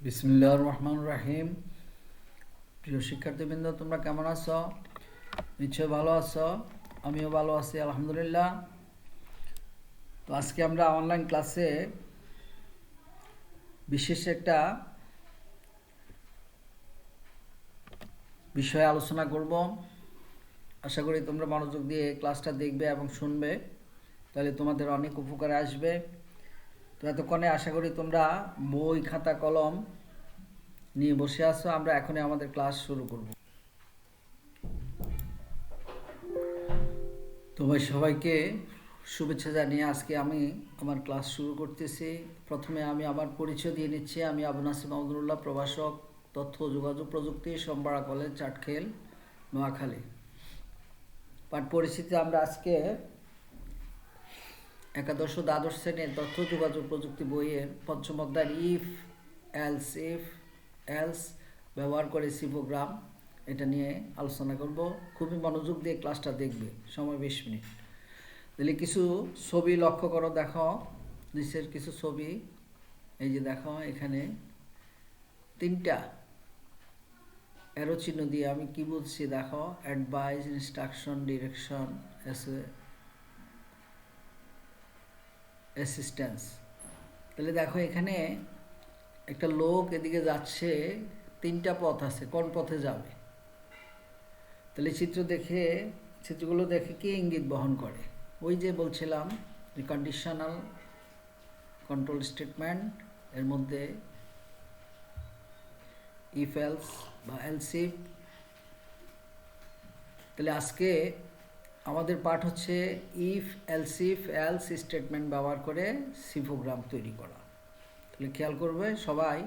বিসমিল্লাহির রহমানির রহিম। প্রিয় শিক্ষার্থীবৃন্দ, তোমরা কেমন আছো? নিশ্চয় ভালো আছো। আমিও ভালো আছি, আলহামদুলিল্লাহ। তো আজকে আমরা অনলাইন ক্লাসে বিশেষ একটা বিষয়ে আলোচনা করব। আশা করি তোমরা মনোযোগ দিয়ে ক্লাসটা দেখবে এবং শুনবে, তাহলে তোমাদের অনেক উপকারে আসবে। তো এতক্ষণে আশা করি তোমরা বই, খাতা, কলম নিয়ে বসে আছো। আমরা এখনই আমাদের ক্লাস শুরু করব। তোমার সবাইকে শুভেচ্ছা জানিয়ে আজকে আমি আমার ক্লাস শুরু করতেছি। প্রথমে আমি আমার পরিচয় দিয়ে নিচ্ছি। আমি আবু নাসিম আহমদুল্লাহ, প্রভাষক, তথ্য ও যোগাযোগ প্রযুক্তি, সোমপাড়া কলেজ, চাটখেল, নোয়াখালী। পাঠ পরিস্থিতি আমরা আজকে একাদশ ও দ্বাদশ শ্রেণীর তথ্য যোগাযোগ প্রযুক্তি বইয়ের পঞ্চম অধ্যায়ের ইফ এলস ব্যবহার করে সি প্রোগ্রাম, এটা নিয়ে আলোচনা করব। খুবই মনোযোগ দিয়ে ক্লাসটা দেখবে। সময় 20 মিনিট। তাহলে কিছু ছবি লক্ষ্য করো, দেখো নিচের কিছু ছবি। এই যে দেখো, এখানে তিনটা অ্যারো চিহ্ন দিয়ে আমি কি বলছি দেখো: অ্যাডভাইস, ইনস্ট্রাকশন, ডিরেকশন, অ্যাসিস্ট্যান্স। তাহলে দেখো এখানে একটা লোক এদিকে যাচ্ছে, তিনটা পথ আছে, কোন পথে যাবে? তাহলে চিত্রগুলো দেখে কি ইঙ্গিত বহন করে? ওই যে বলছিলাম যে কন্ডিশনাল কন্ট্রোল স্টেটমেন্ট, এর মধ্যে ইফ এলস বা এলস ইফ। তাহলে আজকে আমাদের পাঠ হচ্ছে ইফ এলস স্টেটমেন্ট ব্যবহার করে সি প্রোগ্রাম তৈরি করা। তাহলে খেয়াল করবে সবাই,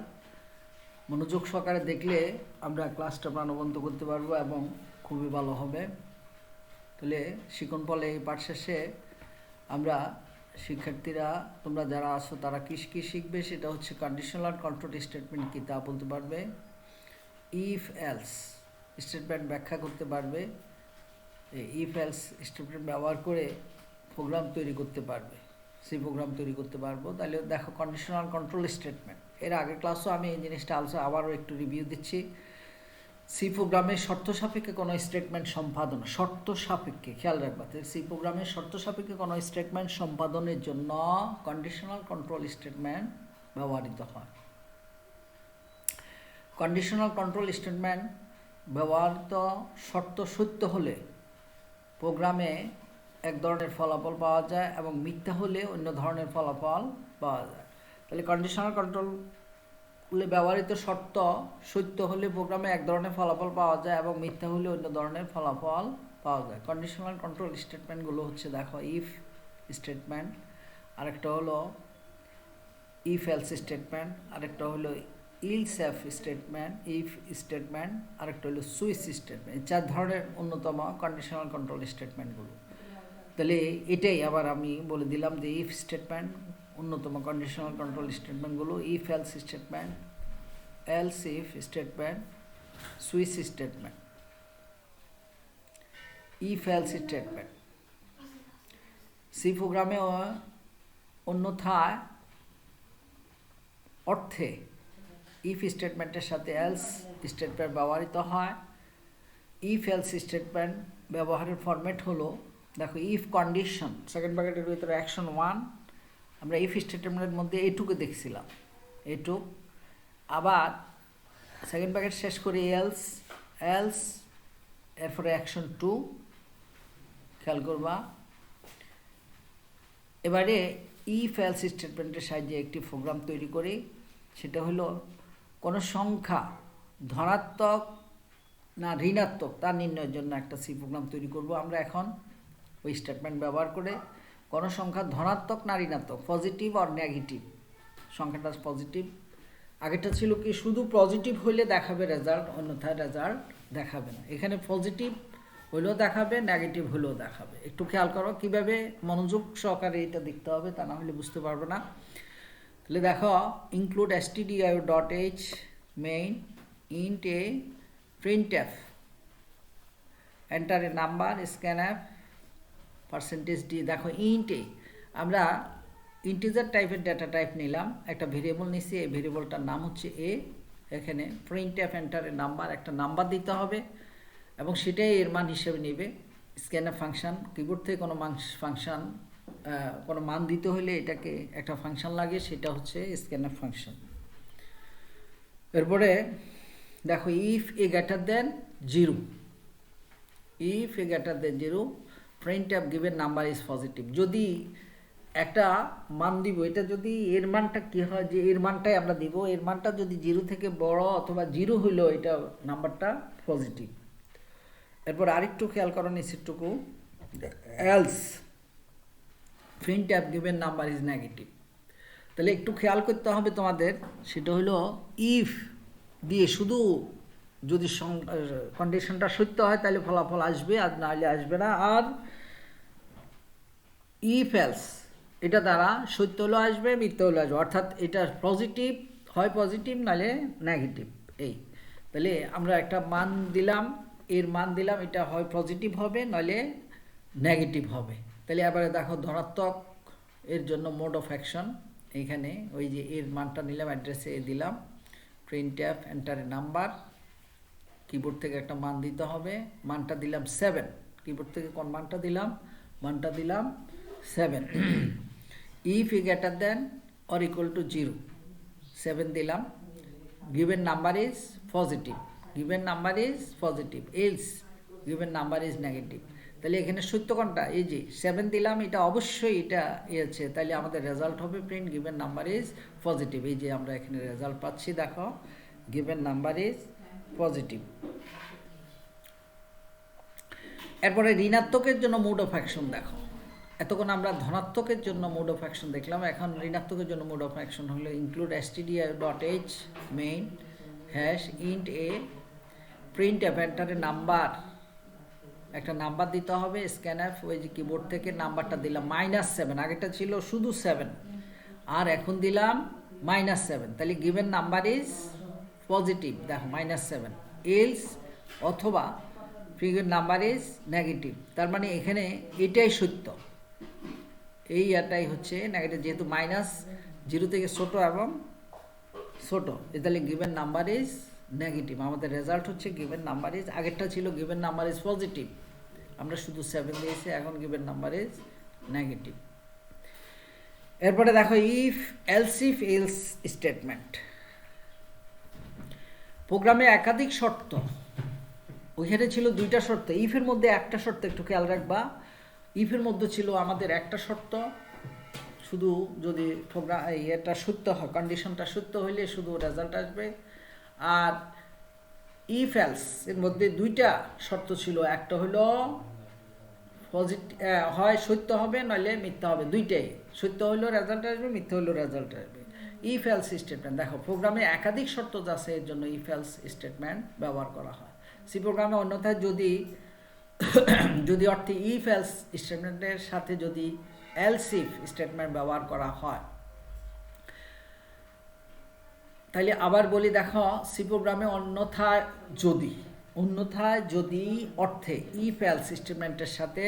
মনোযোগ সহকারে দেখলে আমরা ক্লাসটা প্রাণবন্ত করতে পারবো এবং খুবই ভালো হবে। তাহলে শিখন ফলে এই পাঠ শেষে আমরা শিক্ষার্থীরা, তোমরা যারা আছো তারা কী শিখবে, সেটা হচ্ছে কন্ডিশনাল কন্ট্রোল স্টেটমেন্ট কী তা বলতে পারবে, ইফ এলস স্টেটমেন্ট ব্যাখ্যা করতে পারবে, ইফ এলস স্টেটমেন্ট ব্যবহার করে প্রোগ্রাম তৈরি করতে পারবে, সেই প্রোগ্রাম তৈরি করতে পারবো। তাহলে দেখো কন্ডিশনাল কন্ট্রোল স্টেটমেন্ট, এর আগের ক্লাসও আমি এই জিনিসটা আবারও একটু রিভিউ দিচ্ছি। সি প্রোগ্রামের শর্ত সাপেক্ষে কোনো স্টেটমেন্ট সম্পাদন, শর্ত সাপেক্ষে খেয়াল রাখবা, সি প্রোগ্রামের শর্ত সাপেক্ষে কোনো স্টেটমেন্ট সম্পাদনের জন্য কন্ডিশনাল কন্ট্রোল স্টেটমেন্ট ব্যবহৃত হয়। কন্ডিশনাল কন্ট্রোল স্টেটমেন্ট ব্যবহৃত শর্ত সত্য হলে প্রোগ্রামে এক ধরনের ফলাফল পাওয়া যায় এবং মিথ্যা হলে অন্য ধরনের ফলাফল পাওয়া যায়। তাহলে কন্ডিশনাল কন্ট্রোলে ব্যবহৃত শর্ত সত্য হলে প্রোগ্রামে এক ধরনের ফলাফল পাওয়া যায় এবং মিথ্যা হলে অন্য ধরনের ফলাফল পাওয়া যায়। কন্ডিশনাল কন্ট্রোল স্টেটমেন্টগুলো হচ্ছে দেখো ইফ স্টেটমেন্ট, আরেকটা হলো ইফ এলস স্টেটমেন্ট, আরেকটা হলো ইলস স্টেটমেন্ট, ইফ স্টেটমেন্ট, আরেকটা হলো সুইচ স্টেটমেন্ট। এই চার ধরনের অন্যতম কন্ডিশনাল কন্ট্রোল স্টেটমেন্টগুলো। তাহলে এটাই আবার আমি বলে দিলাম যে ইফ স্টেটমেন্ট অন্যতম কন্ডিশনাল কন্ট্রোল স্টেটমেন্টগুলো, if else statement, else if statement, switch statement. If else statement C প্রোগ্রামে অন্যথায় অর্থে ইফ স্টেটমেন্টের সাথে এলস স্টেটমেন্ট ব্যবহৃত হয়। ইফ এলস স্টেটমেন্ট ব্যবহারের ফরম্যাট হলো দেখো ইফ কন্ডিশন, সেকেন্ড ব্র্যাকেটের ভিতরে অ্যাকশন 1, আমরা ইফ স্টেটমেন্টের মধ্যে এটুকু দেখছিলাম, এটুক। আবার সেকেন্ড ব্র্যাকেট শেষ করে এলস এরপরে অ্যাকশন 2, খেয়াল করবা। এবারে ইফ এলস স্টেটমেন্টের সাহায্যে একটি প্রোগ্রাম তৈরি করি, সেটা হলো কোনো সংখ্যা ধনাত্মক না ঋণাত্মক তা নির্ণয়ের জন্য একটা সি প্রোগ্রাম তৈরি করব আমরা এখন ওই স্টেটমেন্ট ব্যবহার করে। কোনো সংখ্যা ধনাত্মক না ঋণাত্মক, পজিটিভ আর নেগেটিভ, সংখ্যাটা পজিটিভ। আগেরটা ছিল কি শুধু পজিটিভ হইলে দেখাবে রেজাল্ট, অন্যথায় রেজাল্ট দেখাবে না। এখানে পজিটিভ হইলেও দেখাবে, নেগেটিভ হইলেও দেখাবে। একটু খেয়াল করো কীভাবে মনোযোগ সহকারে এটা দেখতে হবে, তা না হলে বুঝতে পারবে না। তাহলে দেখো include stdio.h main int a printf enter a number scanf %d। দেখো ইন্ট এ আমরা ইন্টিজার টাইপের ডেটা টাইপ নিলাম, একটা ভেরিয়েবল নিচ্ছি, এই ভেরিয়েবলটার নাম হচ্ছে এ। এখানে প্রিন্টএফ এন্টারের নাম্বার, একটা নাম্বার দিতে হবে এবং সেটাই এর মান হিসেবে নেবে। স্ক্যানএফ ফাংশন, কিবোর্ড থেকে কোনো ফাংশন কোনো মান দিতে হলে এটাকে একটা ফাংশন লাগে, সেটা হচ্ছে স্ক্যানএফ ফাংশন। এরপরে দেখো if A greater than 0, if A greater than 0 printf given number is positive. যদি একটা মান দিব, এটা যদি এর মানটা কি হয়, যে এর মানটাই আমরা দিব, এর মানটা যদি 0 থেকে বড় অথবা 0 হইলো এটা নাম্বারটা পজিটিভ। এরপর আরেকটু খেয়াল করো নিচেরটুকু, else printf given number is negative. তাহলে একটু খেয়াল করতে হবে তোমাদের, সেটা হলো ইফ দিয়ে শুধু যদি কন্ডিশনটা সত্য হয় তাহলে ফলাফল আসবে, আর নাহলে আসবে না। আর ইফ এলস এটা দ্বারা সত্য হলেও আসবে, মিথ্যা হলেও আসবে, অর্থাৎ এটা পজিটিভ হয় পজিটিভ নাহলে নেগেটিভ। এই তাহলে আমরা একটা মান দিলাম, এর মান দিলাম, এটা হয় পজিটিভ হবে নইলে নেগেটিভ হবে। তাহলে এবারে দেখো ধনাত্মক এর জন্য মোড অফ অ্যাকশন, এইখানে ওই যে এর মানটা নিলাম, অ্যাড্রেসে দিলাম, প্রিন্টএফ এন্টার নাম্বার, কিবোর্ড থেকে একটা মান দিতে হবে, মানটা দিলাম 7, কিবোর্ড থেকে কোন মানটা দিলাম, মানটা দিলাম 7। If E greater than or equal to 0, 7 দিলাম, given number is positive, given number is positive, else given number is negative. তাহলে এখানে সত্য কোনটা, এই যে 7 দিলাম, এটা অবশ্যই এটা আছে, তাহলে আমাদের রেজাল্ট হবে print given number is positive. এই যে আমরা এখানে রেজাল্ট পাচ্ছি, দেখো গিভেন নাম্বার ইজ পজিটিভ। এরপরে ঋণাত্মকের জন্য মোড অফ অ্যাকশন দেখো, এতক্ষণ আমরা ধনাত্মকের জন্য মোড অফ অ্যাকশন দেখলাম, এখন ঋণাত্মকের জন্য মোড অফ অ্যাকশন হলো include stdio.h main hash int a print এন্টারের নাম্বার, একটা নাম্বার দিতে হবে, স্ক্যানএফ ওই যে কিবোর্ড থেকে নাম্বারটা দিলাম -7, আগেটা ছিল শুধু 7 আর এখন দিলাম -7, তাহলে গিভেন নাম্বার ইজ পজিটিভ, দেখো -7, এলস অথবা গিভেন নাম্বার ইজ নেগেটিভ। তার মানে এখানে এটাই সত্য, এই এটাই হচ্ছে নেগেটিভ, যেহেতু -0 থেকে ছোট এবং ছোট, তাহলে গিভেন নাম্বার ইজ নেগেটিভ। আমাদের রেজাল্ট হচ্ছে গিভেন নাম্বার ইজ, আগেরটা ছিল গিভেন নাম্বার ইজ পজিটিভ, আমরা শুধু 7 দিয়েছি, এখন গিভেন নাম্বার ইজ নেগেটিভ। এরপরে দেখো ইফ এলসিফ এলস স্টেটমেন্ট, প্রোগ্রামে একাধিক শর্ত, ওইখানে ছিল 2টা শর্ত, ইফের মধ্যে একটা শর্ত একটু খেয়াল রাখবা, ইফের মধ্যে ছিল আমাদের একটা শর্ত, শুধু যদি প্রোগ্রাম এটা সত্য হয়, কন্ডিশনটা সত্য হইলে শুধু রেজাল্ট আসবে। আর ইফ এলস এর মধ্যে 2টা শর্ত ছিল, একটা হলো পজিটিভ হয় সত্য হবে নইলে মিথ্যা হবে, দুইটাই, সত্য হইলেও রেজাল্ট আসবে, মিথ্যা হইলেও রেজাল্ট আসবে। ইফ এলস স্টেটমেন্ট দেখো, প্রোগ্রামে একাধিক শর্ত আছে, এর জন্য ইফ এলস স্টেটমেন্ট ব্যবহার করা হয়। সি প্রোগ্রামে অন্যথায় যদি অর্থে ইফ এলস স্টেটমেন্টের সাথে যদি এলস ইফ স্টেটমেন্ট ব্যবহার করা হয়, তাহলে আবার বলি দেখো, সি প্রোগ্রামে অন্যথায় যদি অর্থে ইফ এলস স্টেটমেন্টের সাথে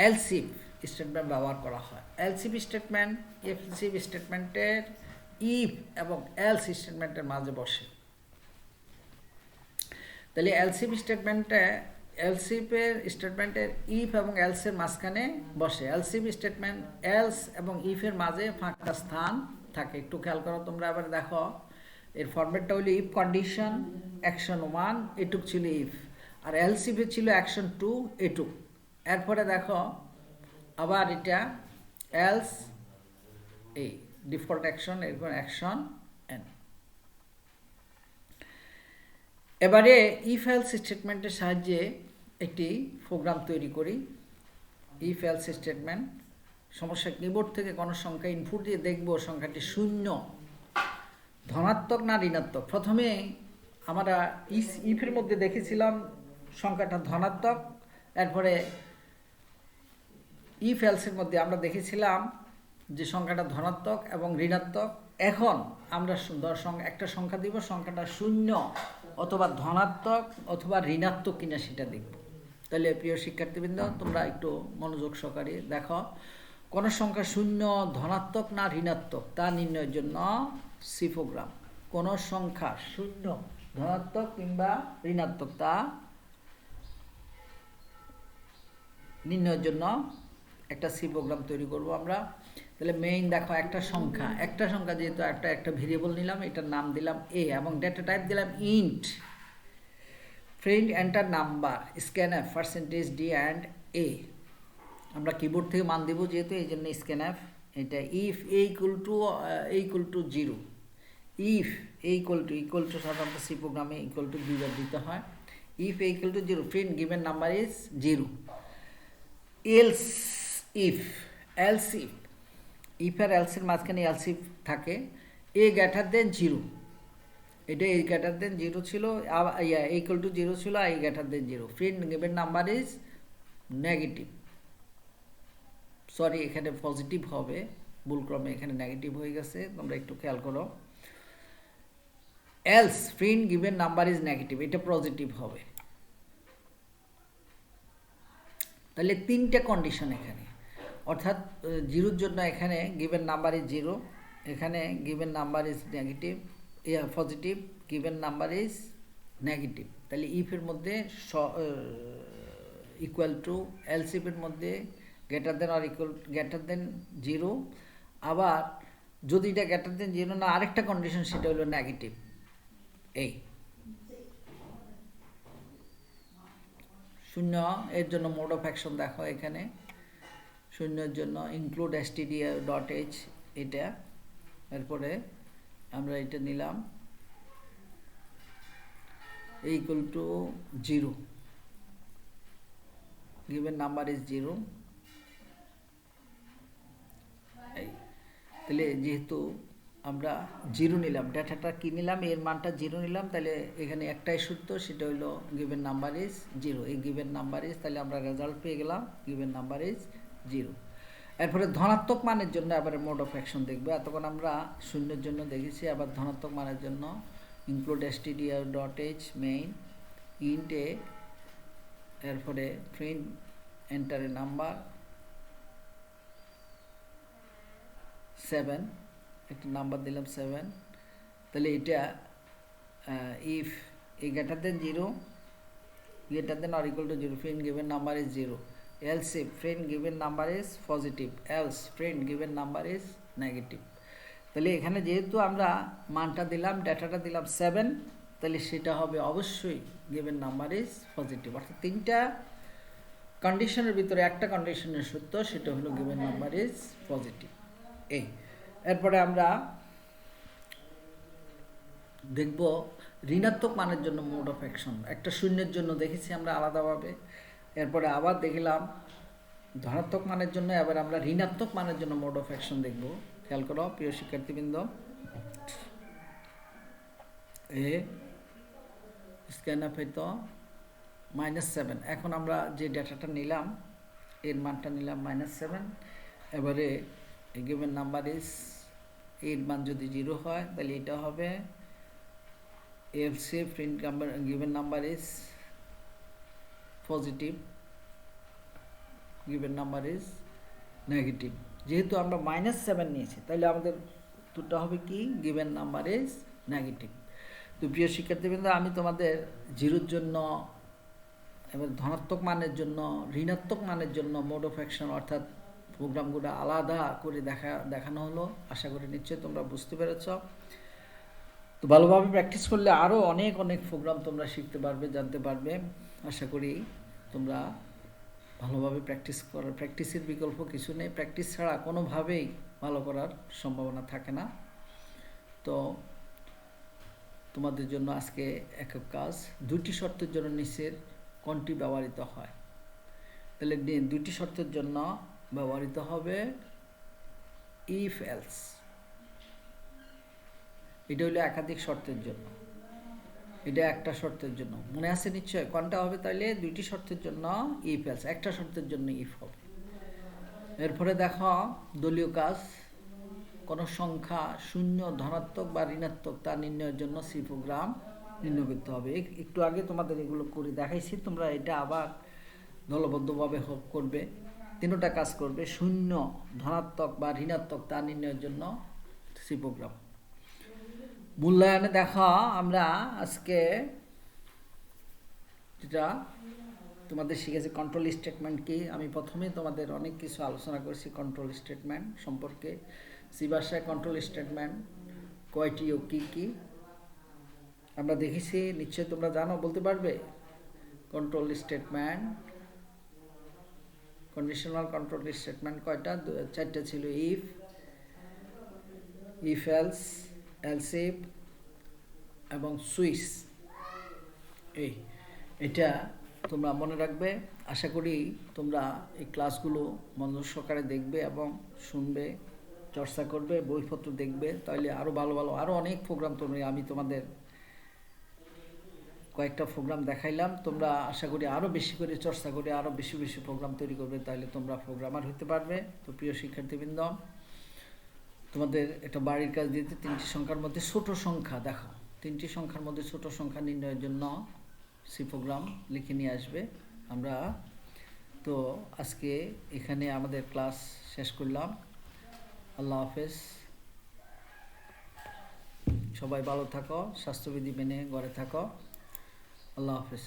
এলস ইফ স্টেটমেন্ট ব্যবহার করা হয়। এলস ইফ স্টেটমেন্টের ইফ এবং এলস স্টেটমেন্টের মাঝে বসে, তাহলে এলসিফ স্টেটমেন্টের ইফ এবং এলসের মাঝখানে বসে। এলসিফ স্টেটমেন্ট এলস এবং ইফের মাঝে ফাঁকা স্থান থাকে, একটু খেয়াল করো তোমরা। আবার দেখো এর ফরম্যাটটা হলো ইফ কন্ডিশন অ্যাকশন 1 এটুক ছিল ইফ, আর এলসিফে ছিল অ্যাকশন 2 এটুক। এরপরে দেখো আবার এটা এলস, এই ডিফল্ট অ্যাকশন, এরপর অ্যাকশন এন। এবারে ইফ এলস স্টেটমেন্টের সাহায্যে একটি প্রোগ্রাম তৈরি করি। ইফ এলস স্টেটমেন্ট, সমস্যা কিবোর্ড থেকে কোনো সংখ্যা ইনপুট দিয়ে দেখব সংখ্যাটি 0, ধনাত্মক না ঋণাত্মক। প্রথমে আমরা ইফের মধ্যে দেখেছিলাম সংখ্যাটা ধনাত্মক, এরপরে ইফ এলসের মধ্যে আমরা দেখেছিলাম যে সংখ্যাটা ধনাত্মক এবং ঋণাত্মক। এখন আমরা একটা সংখ্যা দিব, সংখ্যাটা 0 অথবা ধনাত্মক অথবা ঋণাত্মক কিনা সেটা দেখব। তাহলে প্রিয় শিক্ষার্থীবৃন্দ, তোমরা একটু মনোযোগ সহকারে দেখো, কোন সংখ্যা শূন্য, ধনাত্মক না ঋণাত্মক তা নির্ণয়ের জন্য সি প্রোগ্রাম। কোন সংখ্যা শূন্য, ধনাত্মক কিংবা ঋণাত্মক তা নির্ণয়ের জন্য একটা সি প্রোগ্রাম তৈরি করব আমরা। তাহলে মেইন দেখো, একটা সংখ্যা যেহেতু একটা ভেরিয়েবল নিলাম, এটার নাম দিলাম এ এবং ডেটা টাইপ দিলাম int. Print enter number scanf % d and a. আমরা কিবোর্ড থেকে মান দেব যেহেতু, এই জন্য স্ক্যানএফ। এটা if A equal to 0, if A equal to সাধারণত সি প্রোগ্রামে ইকুয়াল টু 2 বার দিতে হয়। If A equal to 0, print given number is 0। Else if আর এলসের মাঝখানে এলস ইফ থাকে, এ গ্রেটার দেন 0। এটা এ গ্রেটার দেন 0 ছিল, ইকুয়াল টু 0 ছিল, A greater than 0। Print given number is negative, sorry এখানে পজিটিভ হবে, ভুলক্রমে এখানে নেগেটিভ হয়ে গেছে, তোমরা একটু খেয়াল করো। Else print given number is negative, এটা পজিটিভ হবে। তাহলে 3টে কন্ডিশন এখানে, অর্থাৎ 0-র জন্য এখানে গিভেন নাম্বার ইজ 0, এখানে given number is negative, positive, given number is negative. তাহলে ইফের মধ্যে ইকুয়াল টু, এলস ইফের মধ্যে greater than or equal greater than 0। আবার যদি এটা গ্রেটার দেন 0 না, আরেকটা কন্ডিশন, সেটা হলো নেগেটিভ। এই শূন্য এর জন্য মোড অফ অ্যাকশন দেখো এখানে, শূন্যের জন্য ইনক্লুড std.h এটা। এরপরে আমরা এটা নিলাম equal to 0, given number is 0। তাহলে যেহেতু আমরা 0 নিলাম, ডেটাটা কি নিলাম, এর মানটা 0 নিলাম, তাহলে এখানে একটাই সূত্র, সেটা হলো গিভেন নাম্বার ইজ 0। এই গিভেন নাম্বার ইজ, তাহলে আমরা রেজাল্ট পেয়ে গেলাম গিভেন নাম্বার ইজ 0। এরপরে ধনাত্মক মানের জন্য এবারে মোড অফ অ্যাকশন দেখবে। এতক্ষণ আমরা শূন্যের জন্য দেখেছি, আবার ধনাত্মক মানের জন্য ইনক্লুড std.h মেইন ইন্ট এ, এরপরে প্রিন্ট এন্টারে নাম্বার 7, একটা নাম্বার দিলাম 7। তাহলে এটা if A greater than 0, greater than or equal to 0, print given number is 0। Else if print given number is positive, else print given number is negative. তাহলে এখানে যেহেতু আমরা মানটা দিলাম, ডেটাটা দিলাম 7, তাহলে সেটা হবে অবশ্যই গিভেন নাম্বার ইজ পজিটিভ। অর্থাৎ 3টা কন্ডিশনের ভিতরে একটা কন্ডিশনের সত্য, সেটা হলো গিভেন নাম্বার ইজ পজিটিভ। এই এরপরে আমরা দেখব ঋণাত্মক মানের জন্য মোড অফ অ্যাকশন। একটা শূন্যের জন্য দেখেছি আমরা আলাদাভাবে, এরপরে আবার দেখলাম ধনাত্মক মানের জন্য, এবার আমরা ঋণাত্মক মানের জন্য মোড অফ অ্যাকশন দেখব। খেয়াল করো প্রিয় শিক্ষার্থীবৃন্দ, এ স্ক্যানআপ হয়তো -7। এখন আমরা যে ডেটাটা নিলাম, এর মানটা নিলাম -7। এবারে গিভেন নাম্বার ইজ, এর মান যদি 0 হয় তাহলে এটা হবে LC print number given number is positive, given number is negative. যেহেতু আমরা -7 নিয়েছি, তাহলে আমাদের দুটো হবে কি, গিভেন নাম্বার ইজ নেগেটিভ। তো প্রিয় শিক্ষার্থীবৃন্দ, আমি তোমাদের 0-র জন্য, এবার ধনাত্মক মানের জন্য, ঋণাত্মক মানের জন্য মোড অফ অ্যাকশন অর্থাৎ প্রোগ্রামগুলো আলাদা করে দেখানো হলো। আশা করি নিশ্চয়ই তোমরা বুঝতে পেরেছ। তো ভালোভাবে প্র্যাকটিস করলে আরও অনেক প্রোগ্রাম তোমরা শিখতে পারবে, জানতে পারবে। আশা করি তোমরা ভালোভাবে প্র্যাকটিসের বিকল্প কিছু নেই, প্র্যাকটিস ছাড়া কোনোভাবেই ভালো করার সম্ভাবনা থাকে না। তো তোমাদের জন্য আজকে একক কাজ, 2টি শর্তের জন্য নিচের কোনটি ব্যবহৃত হয়। তাহলে 2টি শর্তের জন্য ব্যবহৃত হবে ইফ এলস। এটা হলো একাধিক শর্তের জন্য, এটা একটা শর্তের জন্য। মনে আছে নিশ্চয় কোনটা হবে? তাহলে 2টি শর্তের জন্য ইফ এলস, একটা শর্তের জন্য ইফ হবে। এরপরে দেখো দলীয় কাজ, কোনো সংখ্যা শূন্য, ধনাত্মক বা ঋণাত্মক তা নির্ণয়ের জন্য সি প্রোগ্রাম নির্ণয় করতে হবে। একটু আগে তোমাদের এগুলো করে দেখাইছি, তোমরা এটা আবার দলবদ্ধভাবে করবে। তিনটা কাজ করবে, শূন্য, ধনাত্মক বা ঋণাত্মক তা নির্ণয়ের জন্য সি প্রোগ্রাম। মূল্যায়নে দেখা আমরা আজকে যেটা তোমাদের শিখেছি কন্ট্রোল স্টেটমেন্ট কি। আমি প্রথমেই তোমাদের অনেক কিছু আলোচনা করেছি কন্ট্রোল স্টেটমেন্ট সম্পর্কে। সি ভাষায় কন্ট্রোল স্টেটমেন্ট কয়টি ও কী কী আমরা দেখেছি, নিশ্চয়ই তোমরা জানো, বলতে পারবে? Control statement, conditional control statement কয়টা? চারটা ছিল, ইফ এলস, এলস ইফ এবং সুইচ। এটা তোমরা মনে রাখবে। আশা করি তোমরা এই ক্লাসগুলো মনোযোগ সহকারে দেখবে এবং শুনবে, চর্চা করবে, বইপত্র দেখবে, তাহলে আরও ভালো ভালো আরও অনেক প্রোগ্রাম আমি তোমাদের কয়েকটা প্রোগ্রাম দেখাইলাম। তোমরা আশা করি আরও বেশি করে চর্চা করে আরও বেশি বেশি প্রোগ্রাম তৈরি করবে, তাহলে তোমরা প্রোগ্রামার হতে পারবে। তো প্রিয় শিক্ষার্থীবৃন্দ, তোমাদের একটা বাড়ির কাজ দিতে, 3টি সংখ্যার মধ্যে ছোট সংখ্যা দেখো, 3টি সংখ্যার মধ্যে ছোট সংখ্যা নির্ণয়ের জন্য সি প্রোগ্রাম লিখে নিয়ে আসবে। আমরা তো আজকে এখানে আমাদের ক্লাস শেষ করলাম। আল্লাহ হাফেজ, সবাই ভালো থাকো, স্বাস্থ্যবিধি মেনে ঘরে থাকো। আল্লাহ হাফেজ।